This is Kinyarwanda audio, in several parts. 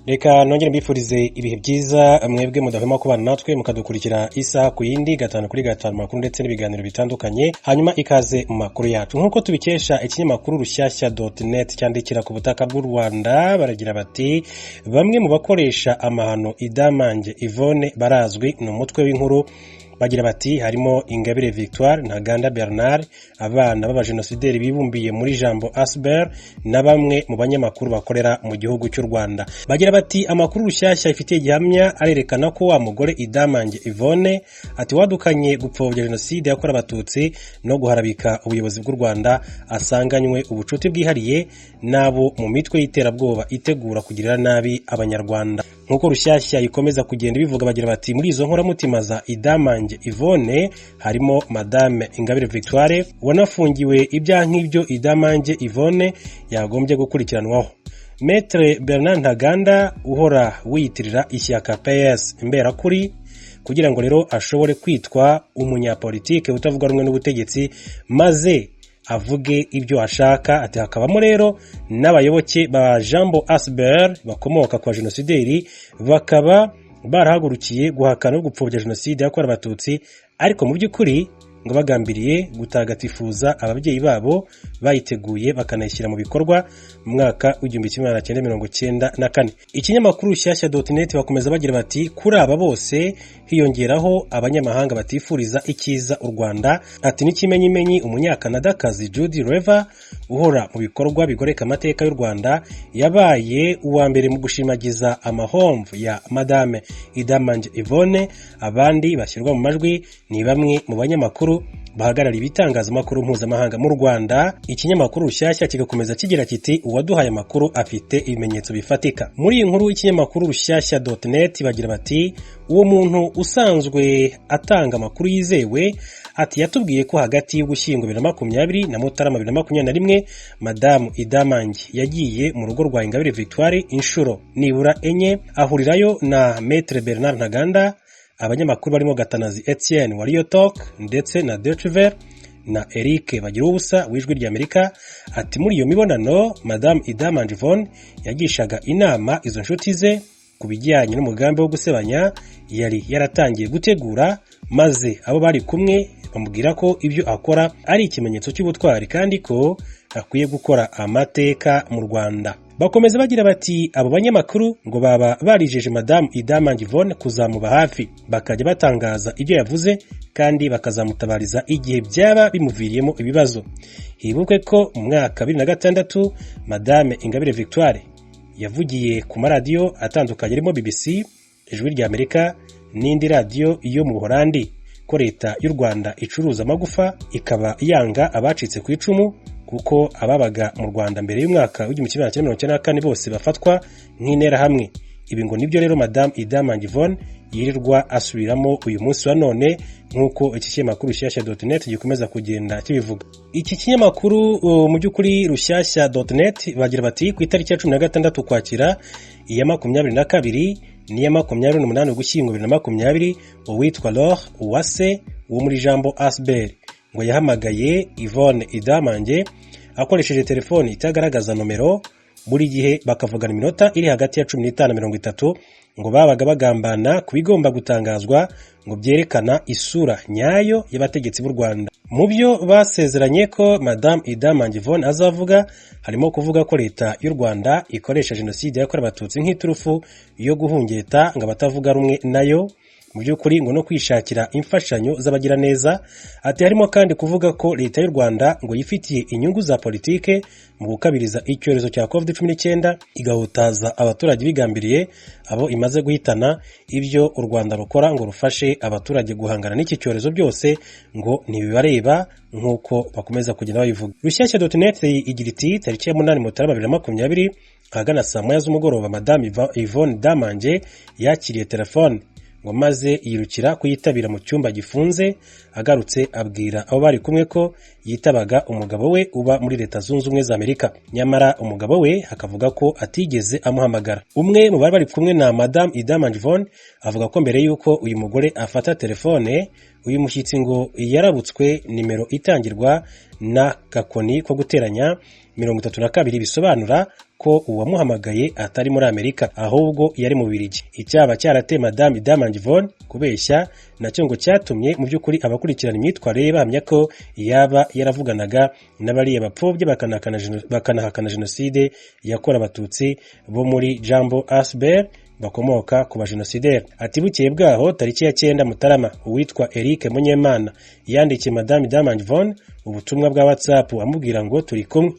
Reka nongere mbifurize ibihe byiza mwebwe mudahwema kubana natwe mukadukurikira isaha ku yindi gatanu kuri gatanu makuru ndetse n'ibiganiro bitandukanye. Hanyuma ikaze mu makuru yacu nk'uko tubikesha ikinyamakuru rushyashya.net cyandikira ku butaka bw'u Rwanda, baragira bati bamwe mu bakoresha amahano Idamange Yvonne barazwi. Ni umutwe w'inkuru. Bagira bati harimo Ingabire Victoire, Ntaganda Bernard, abana b'abajenosideri bibumbiye muri Jambo Asbel na bamwe mu banyamakuru bakorera mu gihugu cy'u Rwanda. Bagira bati amakuru rushyashya ifitiye gihamya arerekana ko wa mugore Idamange Yvonne ati wadukanye gupfobya jenoside yakorewe abatutsi no guharabika ubuyobozi bw'u Rwanda asanganywe ubucuti bwihariye nabo mu mitwe y'iterabwoba itegura kugirira nabi abanyarwanda. Nkuko rushyashya ikomeza kugenda bivuga, bagira bati muri izo nkoramutima za Idamange Yvonne harimo Madame Ingabire Victoire wanafungiwe ibyaha nk'ibyo Idamange Yvonne yagombye gukurikiranwaho. Maître Bernard Ntaganda uhora wiyitirira ishyaka PS Imberakuri kugira ngo rero ashobore kwitwa umunyapolitike utavuga rumwe n'ubutegetsi maze avuge ibyo ashaka. Ati hakabamo rero n'abayoboke ba Jambo Asbel bakomoka kwa genosideri bakaba barahagurukiye guhakana no gupfobya jenoside yakorewe abatutsi, ariko mu by'ukuri ngo bagambiriye gutagatifuza ababyeyi babo bayiteguye bakanayishyira mu bikorwa mu mwaka w'1994. Ikinyamakuru rushyashya.net bakomeza bagira bati kuri aba bose hiyongeraho abanyamahanga batifuriza icyiza u Rwanda. Ati n'ikimenyimenyi umunyakanadakazi Judy Rever uhora mu bikorwa bigoreka amateka y'u Rwanda yabaye uwa mbere mu gushimagiza amahomvu ya Madame Idamange Yvonne. Abandi bashyirwa mu majwi ni bamwe mu banyamakuru bahagarara ibitangazamakuru mpuzamahanga mu Rwanda. Ikinyamakuru rushyashya kigakomeza kigira kiti uwaduhaye amakuru afite ibimenyetso bifatika. Muri iyi nkuru y'ikinyamakuru rushyashya.net bagira bati uwo muntu usanzwe atanga amakuru yizewe ati yatubwiye ko hagati y'Ugushyingo 2020 na Mutarama 2021 Madame Idamange yagiye mu rugo rwa Ingabire Victoire inshuro nibura enye ahurirayo na Maître Bernard Ntaganda, abanyamakuru barimo Gatanazi Etienne wa Rio Talk ndetse na Deutsche Welle na Eric bagira ubusa w'Ijwi ry'Amerika. Ati muri iyo mibonano Madame Idamange Yvonne yagishaga inama izo nshuti ze ku bijyanye n'umugambi wo gusebanya yari yaratangiye gutegura, maze abo bari kumwe bamubwira ko ibyo akora ari ikimenyetso cy'ubutwari kandi ko akwiye gukora amateka mu Rwanda. Bakomeza bagira bati abo banyamakuru ngo baba barijeje Madame Idamange Yvonne kuzamuba hafi bakajya batangaza ibyo yavuze kandi bakazamutabariza igihe byaba bimuviriyemo ibibazo. Hibuke ko mu mwaka 2006 Madame Ingabire Victoire yavugiye ku maradiyo atandukanye arimo BBC, Ijwi ry'Amerika n'indi radiyo yo mu Buholandi ko leta y'u Rwanda icuruza amagufa ikaba yanga abacitse ku icumu kuko ababaga mu Rwanda mbere y'umwaka w'1994 bose bafatwa nk'intera hamwe. Ibi ngo nibyo rero Madame Idamange Yvonne yirirwa asubiramo uyu munsi wa none nk'uko iki kinyamakuru rushyashya.net gikomeza kugenda kibivuga. Iki kinyamakuru mu by'ukuri rushyashya.net bagira bati ku itariki ya 16 Ukwakira iya 22 n'iya 28 Ugushyingo 2020 uwitwa Laure Uwase wo muri Jambo Asbel ngo yahamagaye Yvonne Idamange akoresheje telefoni itagaragaza nomero. Buri gihe bakavugana iminota iri hagati ya 15 na 30 ngo babaga bagambana kubigomba gutangazwa ngo byerekana isura nyayo y'abategetsi b'u Rwanda. Mu byo basezeranye ko Madame Idamange Yvonne azavuga harimo kuvuga ko leta y'u Rwanda ikoresha jenoside yakorewe abatutsi nk'iturufu yo guhungeta ngo abatavuga rumwe nayo, mu by'ukuri ngo no kwishakira imfashanyo z'abagira neza. Ati harimo kandi kuvuga ko leta y'u Rwanda ngo yifitiye inyungu za politike mu gukabiriza icyorezo cya COVID-19 igahutaza abaturage bigambiriye abo imaze guhitana. Ibyo u Rwanda rukora ngo rufashe abaturage guhangana n'iki cyorezo byose ngo ntibibareba nk'uko bakomeza kugenda babivuga. Rushyashya.net igira iti tariki ya 8 Mutarama 2020 ahagana saa 9 z'umugoroba Madame Yvonne Idamange yakiriye telefone ngo maze yirukira kuyitabira mu cyumba gifunze. Agarutse abwira abo bari kumwe ko yitabaga umugabo we uba muri Leta Zunze Ubumwe za Amerika, nyamara umugabo we akavuga ko atigeze amuhamagara. Umwe mu bari kumwe na Madame Idamange Yvonne avuga ko mbere yuko uyu mugore afata telefone uyu mushyitsi ngo yarabutswe nimero itangirwa na gakoni ko guteranya 32 bisobanura ko uwamuhamagaye atari muri Amerika ahubwo yari mu Bubiligi. Icyaba cyarateye Madame Damange Yvonne kubeshya nacyo ngo cyatumye mu by'ukuri abakurikirana imyitwarire ye bahamya ko yaba yaravuganaga n'abariya bapfobye bakanahakana jenoside yakora abatutsi bo muri Jambo Asbel bakomoka ku bajenosideri. Ati bukeye bwaho tariki ya 9 Mutarama uwitwa Eric Munyemana yandikiye Madame Damange Yvonne ubutumwa bwa WhatsApp amubwira ngo turi kumwe.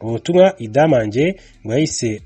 Ubutumwa Damange ngo yahise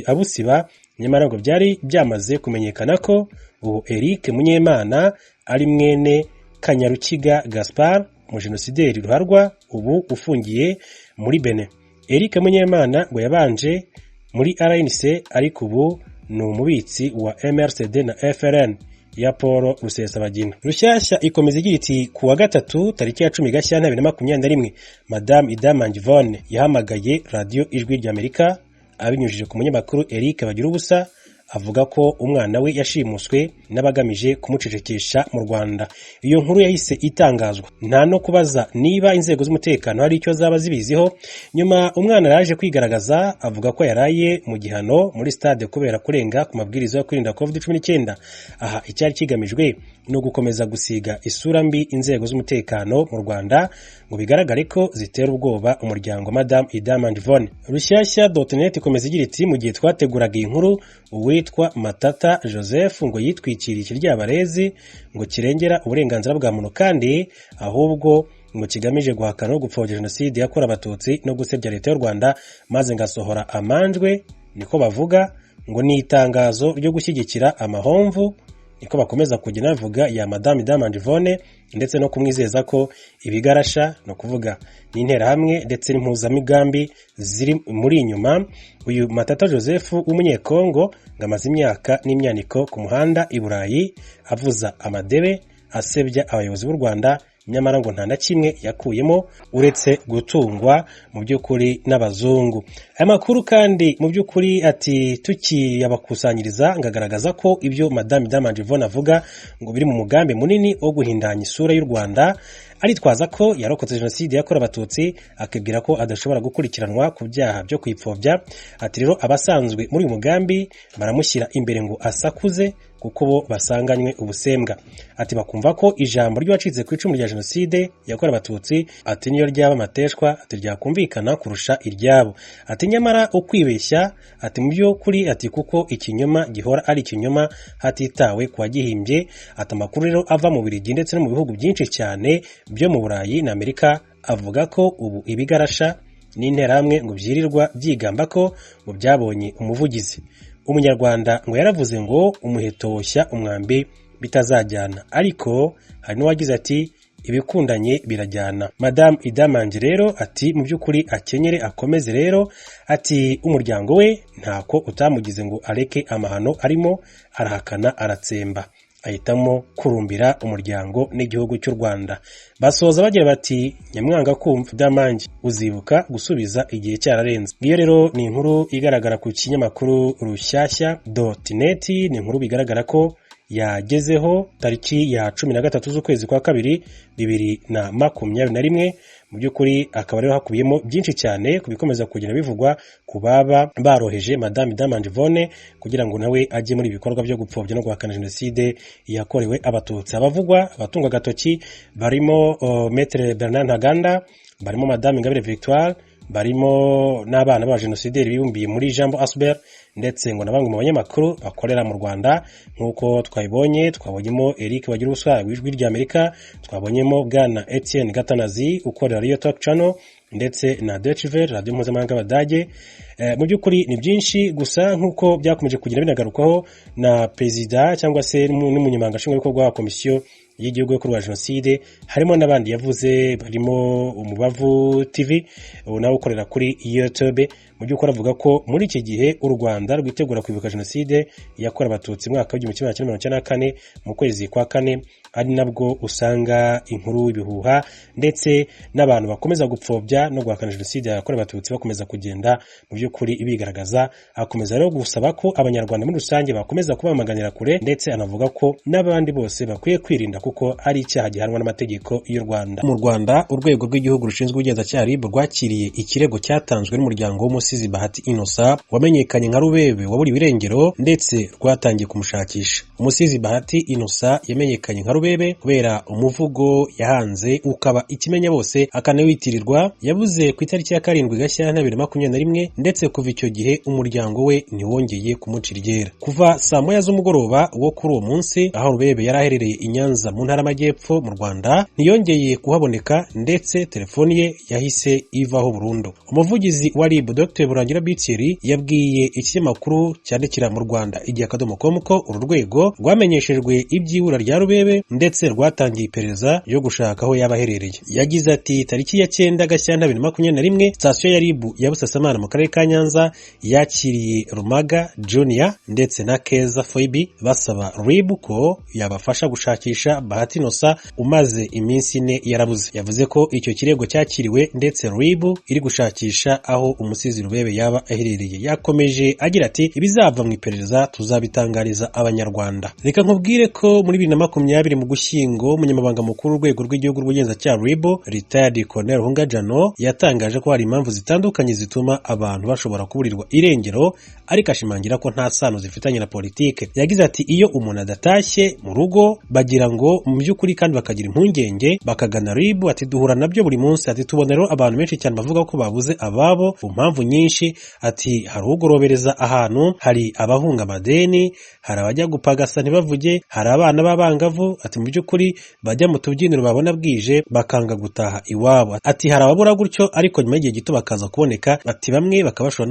abusiba, nyamara ngo byari byamaze kumenyekana ko ubu Eric Munyemana ari mwene Kanyarukiga Gaspard, umujenosideri ruharwa ubu ufungiye muri Benin. Eric Munyemana ngo yabanje muri RNC ariko ubu ni umubitsi wa MRCD na FRN ya Paul Rusesabagina. Rushyashya ikomeza igira iti ku wa gatatu tariki ya 10 Gashyantare 2021 Madame Damange Yvonne yahamagaye radio Ijwi ry'Amerika abinyujije ku munyamakuru Eric Bagirubusa avuga ko umwana we yashimuswe n'abagamije kumucecekesha mu Rwanda. Iyo nkuru yahise itangazwa nta no kubaza niba inzego z'umutekano hari icyo zaba zibiziho. Nyuma umwana yaje kwigaragaza avuga ko yaraye mu gihano muri stade kubera kurenga ku mabwiriza yo kwirinda COVID-19. Aha icyari kigamijwe no gukomeza gusiga isura mbi inzego z'umutekano mu Rwanda ngo bigaragare ko zitera ubwoba umuryango Madame Damange Yvonne. Rushyashya.net ikomeza igira iti mu gihe twateguraga iyi nkuru uwitwa Matata Joseph ngo yitwikiriye ikiryabarezi ngo kirengera uburenganzira bwa muntu kandi ahubwo ngo kigamije guhakana no gupfobya jenoside yakora abatutsi no gusebya leta y'u Rwanda, maze ngasohora amanjwe niko bavuga ngo ni itangazo ryo gushyigikira amahomvu niko bakomeza kugenda bavuga ya Madame Damange Yvonne, ndetse no kumwizeza ko ibigarasha no kuvuga n'intera hamwe ndetse n'impuzamigambi ziri muri inyuma. Uyu Matata Joseph w'umunyekongo ngamaze imyaka n'imyaniko ku muhanda i Burayi avuza amadebe asebya abayobozi b'u Rwanda, nyamara ngo nta na kimwe yakuyemo uretse gutungwa mu by'ukuri n'abazungu. Aya makuru kandi mu by'ukuri ati tukiyabakusanyiriza ngagaragaza ko ibyo Madame Damange Yvonne avuga ngo biri mu mugambi munini wo guhindanya isura y'u Rwanda, aritwaza ko yarokotse jenoside yakora abatutsi akibwira ko adashobora gukurikiranwa ku byaha byo kwipfobya. Ati rero abasanzwe muri uyu mugambi baramushyira imbere ngo asakuze kuko bo basanganywe ubusembwa. Ati bakumva ko ijambo ry'uwacitse ku icumu rya jenoside yakora abatutsi ati niyo ryaba amateshwa ati ryakumvikana kurusha iryabo. Ati nyamara ukwibeshya ati mu by'ukuri ati kuko ikinyoma gihora ari ikinyoma hatitawe kwa gihimbye. Ati amakuru rero ava mu Bubiligi ndetse no mu bihugu byinshi cyane byo mu Burayi na Amerika avuga ko ubu ibigarasha n'interahamwe ngo byirirwa byigamba ko ngo byabonye umuvugizi. Umunyarwanda ngo yaravuze ngo umuheto woshya umwambi bitazajyana, ariko hari n'uwagize ati ibikundanye birajyana. Madame Damange rero ati mu by'ukuri akenyere akomeze rero, ati umuryango we ntako utamugize ngo areke amahano arimo, arahakana aratsemba ahitamo kurumbira umuryango n'igihugu cy'u Rwanda. Basoza bagira bati nyamwanga kumva Damange uzibuka gusubiza igihe cyararenze. Iyo rero ni inkuru igaragara ku kinyamakuru Rushyashya.net, ni inkuru bigaragara ko yagezeho tariki ya 13 z'ukwezi kwa kabiri 2021. Mu by'ukuri akaba rero hakubiyemo byinshi cyane kubikomeza kugenda bivugwa ku baba baroheje Madame Damange Yvonne kugira ngo nawe ajye muri ibikorwa byo gupfobya no guhakana jenoside yakorewe abatutsi. Abavugwa abatunga gatoki barimo Maître Bernard Ntaganda, barimo Madame Ingabire Victoire, barimo n'abana ba genosideri bibumbiye muri Jambo Asbel, ndetse ngo na bamwe mu banyamakuru bakorera mu Rwanda nk'uko twabonyemo Eric Bagirubusa w'Ijwi ry'Amerika, twabonyemo Bwana Etienne Gatanazi ukorera Radio Talk Channel, ndetse na Deutsche Welle radio mpuzamahanga y'Abadage. Mu by'ukuri ni byinshi, gusa nk'uko byakomeje kugira binagarukaho na perezida cyangwa se n'umunyamabanga nshingwabikorwa wa komisiyo y'igihugu yo kurwanya jenoside, harimo n'abandi yavuze barimo Umubavu TV nawe ukorera kuri YouTube. mu by'ukuri avuga ko muri iki gihe u Rwanda rwitegura kwibuka jenoside yakorewe abatutsi mu mwaka w'igihumbi kimwe magana cyenda mirongo icyenda na kane mu kwezi kwa kane, ari nabwo usanga inkuru ibihuha ndetse n'abantu bakomeza gupfobya no guhakana jenoside yakorewe abatutsi bakomeza kugenda mu by'ukuri ibigaragaza. Akomeza rero gusaba ko abanyarwanda muri rusange bakomeza kubamaganira kure, ndetse anavuga ko n'abandi bose bakwiye kwirinda kuko ari icyaha gihanwa n'amategeko y'u Rwanda. Mu Rwanda, urwego rw'igihugu rushinzwe ubugenzacyaha RIB rwakiriye ikirego cyatanzwe n'umuryango w'umusizi Bahati Innocent wamenyekanye nka Rubebe waburiwe irengero ndetse rwatangiye kumushakisha. Umusizi Bahati Innocent yamenyekanye nka Rubebe kubera umuvugo yahanze ukaba ikimenya bose akanawitirirwa, yabuze ku itariki ya 7 Gashyantare 2021, ndetse kuva icyo gihe umuryango we ntiwongeye kumucira iryera. Kuva saa moya z'umugoroba wo kuri uwo munsi, aho Rubebe yari aherereye i Nyanza mu ntara y'Amajyepfo mu Rwanda, ntiyongeye kuhaboneka ndetse telefoni ye yahise ivaho burundu. Umuvugizi wa RIB Dr Burangira Bitseri yabwiye ikinyamakuru cyandikira mu Rwanda Igihe.com ko uru rwego rwamenyeshejwe iby'ibura rya Rubebe ndetse rwatangiye iperereza yo gushaka aho yaba aherereye. Yagize ati tariki ya 9 Gashyantare 2021, sitasiyo ya RIB ya Busasamana mu karere ka Nyanza yakiriye Rumaga Junior ndetse na Keza Foibi basaba RIB ko yabafasha gushakisha Bahati Innocent umaze iminsi 4 yarabuze. Yavuze ko icyo kirego cyakiriwe ndetse RIB iri gushakisha aho umusizi Rubebe yaba aherereye. Yakomeje agira ati ibizava mu iperereza tuzabitangariza abanyarwanda. Reka nkubwire ko muri 2020 mu Gushyingo, umunyamabanga mukuru w'urwego rw'igihugu rw'ubugenzacyaha RIB Retired Colonel Hunga Jano yatangaje ko hari impamvu zitandukanye zituma abantu bashobora kuburirwa irengero, ariko ashimangira ko nta sano zifitanye na politike. Yagize ati iyo umuntu adatashye mu rugo bagira ngo mu by'ukuri kandi bakagira impungenge bakagana RIB, ati duhura nabyo buri munsi, ati tubona rero abantu benshi cyane bavuga ko babuze ababo ku mpamvu nyinshi, ati hari ugorobereza ahantu, hari abahunga amadeni, hari abajya gupagasa ntibavuge, hari abana b'abangavu, ati mu by'ukuri bajya mu tubyiniro babona bwije bakanga gutaha iwabo, ati hari ababura gutyo ariko nyuma y'igihe gito bakaza kuboneka, ati bamwe bakabashobora no